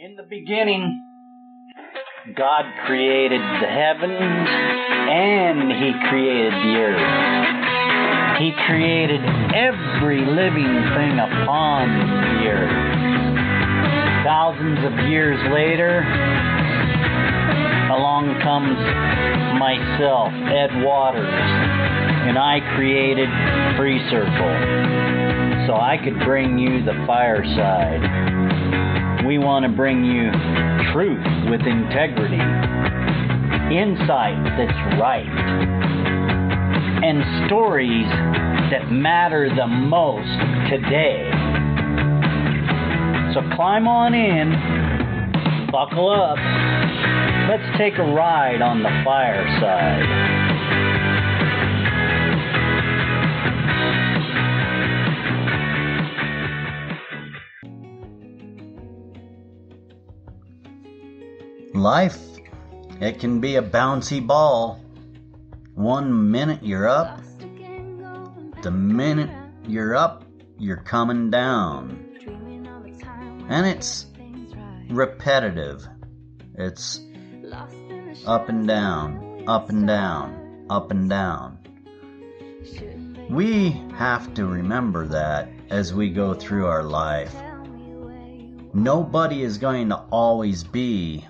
In the beginning, God created the heavens and He created the earth. He created every living thing upon the earth. Thousands of years later, along comes myself, Ed Waters, and I created FreeCircle so I could bring you the fireside. We want to bring you truth with integrity, insight that's right, and stories that matter the most today. So climb on in, buckle up, let's take a ride on the fireside. Life, it can be a bouncy ball. 1 minute you're up, the minute you're up, you're coming down. And it's repetitive. It's up and down, up and down, up and down. We have to remember that as we go through our life. Nobody is going to always be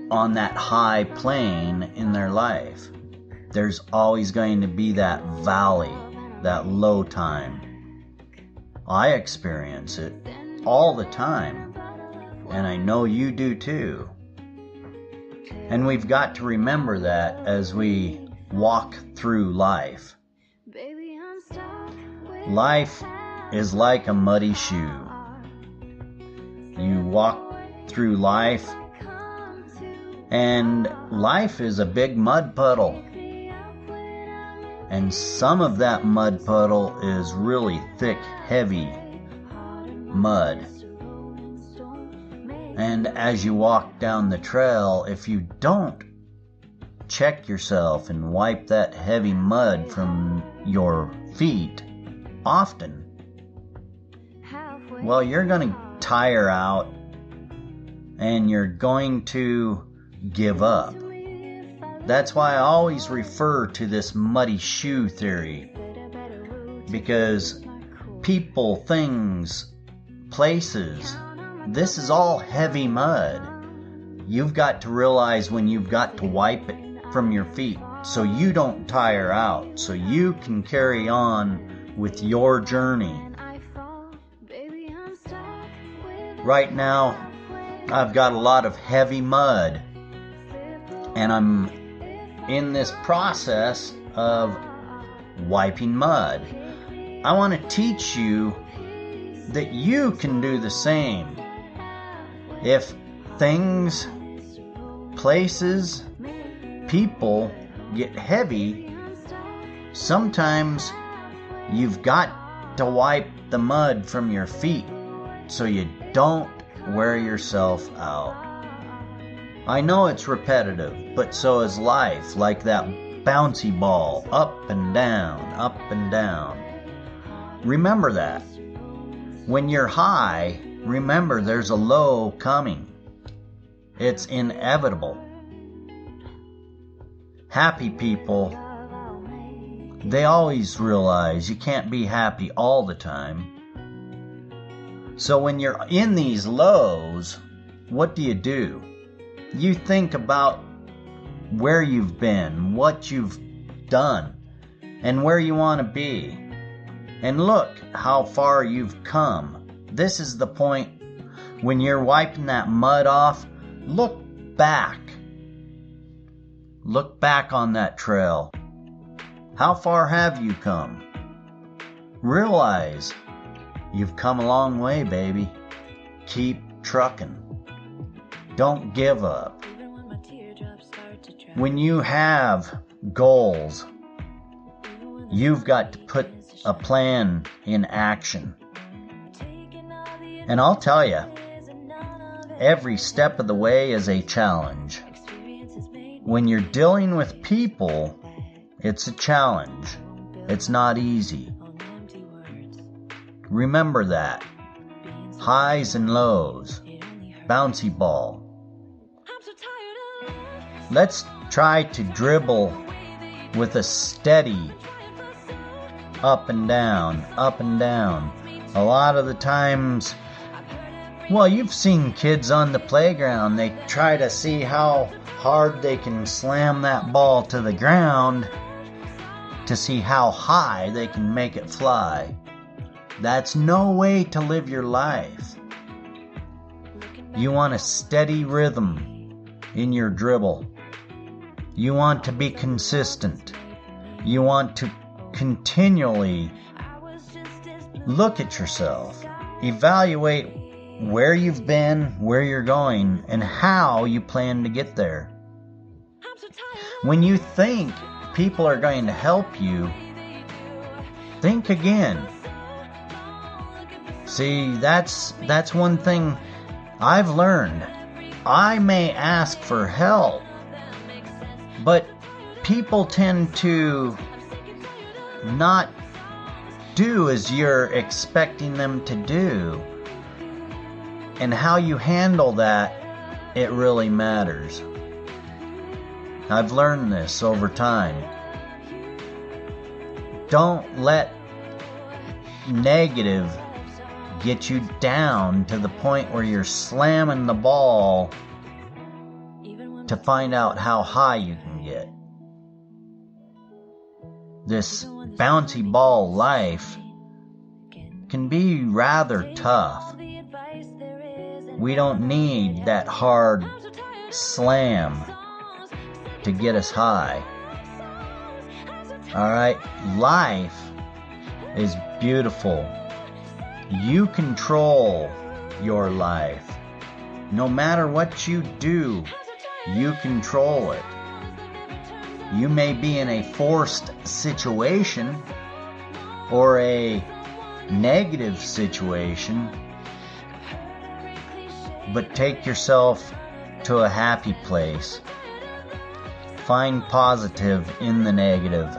on that high plane in their life. There's always going to be that valley, that low time. I experience it all the time, and I know you do too. And we've got to remember that as we walk through life. Life is like a muddy shoe. You walk through life, and life is a big mud puddle. And some of that mud puddle is really thick, heavy mud. And as you walk down the trail, if you don't check yourself and wipe that heavy mud from your feet often, well, you're going to tire out and you're going to give up. That's why I always refer to this muddy shoe theory, because people, things, places, this is all heavy mud. You've got to realize when you've got to wipe it from your feet so you don't tire out, so you can carry on with your journey. Right now, I've got a lot of heavy mud, and I'm in this process of wiping mud. I want to teach you that you can do the same. If things, places, people get heavy, sometimes you've got to wipe the mud from your feet so you don't wear yourself out. I know it's repetitive, but so is life, like that bouncy ball, up and down, up and down. Remember that. When you're high, remember there's a low coming. It's inevitable. Happy people, they always realize you can't be happy all the time. So when you're in these lows, what do? You think about where you've been, what you've done, and where you want to be. And look how far you've come. This is the point when you're wiping that mud off. Look back. Look back on that trail. How far have you come? Realize you've come a long way, baby. Keep trucking. Don't give up. When you have goals, you've got to put a plan in action. And I'll tell you, every step of the way is a challenge. When you're dealing with people, it's a challenge. It's not easy. Remember that. Highs and lows. bouncy ball. Let's try to dribble with a steady up and down, up and down. A lot of the times, well, you've seen kids on the playground, they try to see how hard they can slam that ball to the ground to see how high they can make it fly. That's no way to live your life. You want a steady rhythm in your dribble. You want to be consistent. You want to continually look at yourself, evaluate where you've been, where you're going, and how you plan to get there. When you think people are going to help you, think again. See, that's one thing I've learned. I may ask for help, but people tend to not do as you're expecting them to do. And how you handle that, it really matters. I've learned this over time. Don't let negative get you down to the point where you're slamming the ball to find out how high you can get. This bouncy ball life can be rather tough. We don't need that hard slam to get us high. Alright, life is beautiful. You control your life. No matter what you do, you control it. You may be in a forced situation or a negative situation, but take yourself to a happy place. Find positive in the negative,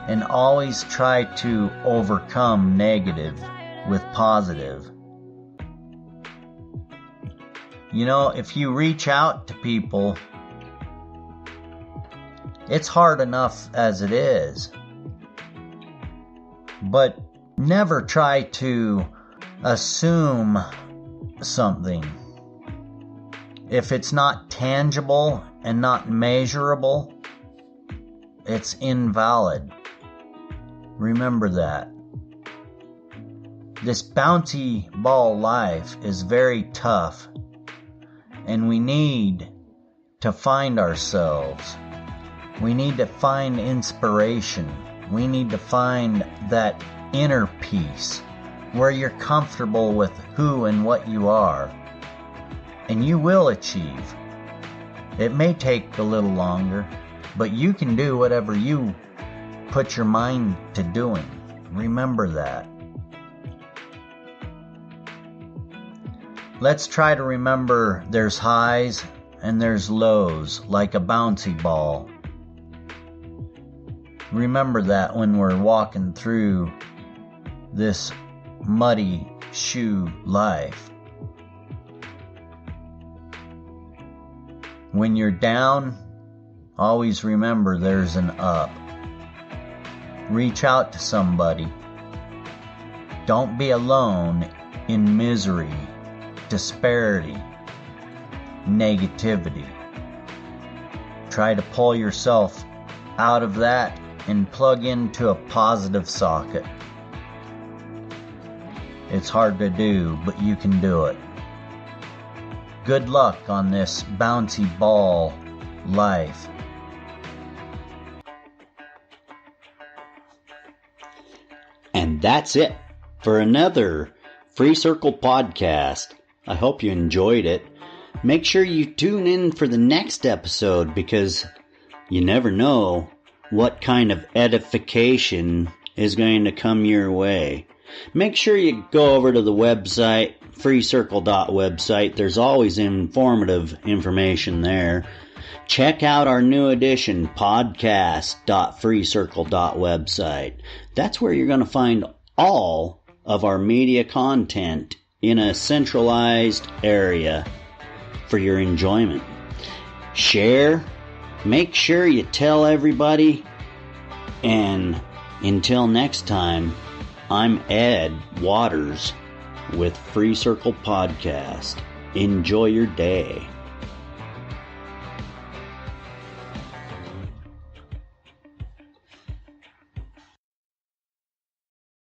and always try to overcome negative with positive. You know, if you reach out to people, it's hard enough as it is. But never try to assume something. If it's not tangible and not measurable, it's invalid. Remember that. This bouncy ball life is very tough, and we need to find ourselves. We need to find inspiration. We need to find that inner peace where you're comfortable with who and what you are. And you will achieve. It may take a little longer, but you can do whatever you put your mind to doing. Remember that. Let's try to remember there's highs and there's lows, like a bouncy ball. Remember that when we're walking through this muddy shoe life. When you're down, always remember there's an up. Reach out to somebody. Don't be alone in misery, disparity, negativity. Try to pull yourself out of that and plug into a positive socket. It's hard to do, but you can do it. Good luck on this bouncy ball life. And that's it for another FreeCircle podcast. I hope you enjoyed it. Make sure you tune in for the next episode, because you never know what kind of edification is going to come your way. Make sure you go over to the website, FreeCircle.website. There's always informative information there. Check out our new edition, podcast.freecircle.website. That's where you're going to find all of our media content in a centralized area. for your enjoyment. Share. Make sure you tell everybody. And until next time, I'm Ed Waters with FreeCircle Podcast. Enjoy your day.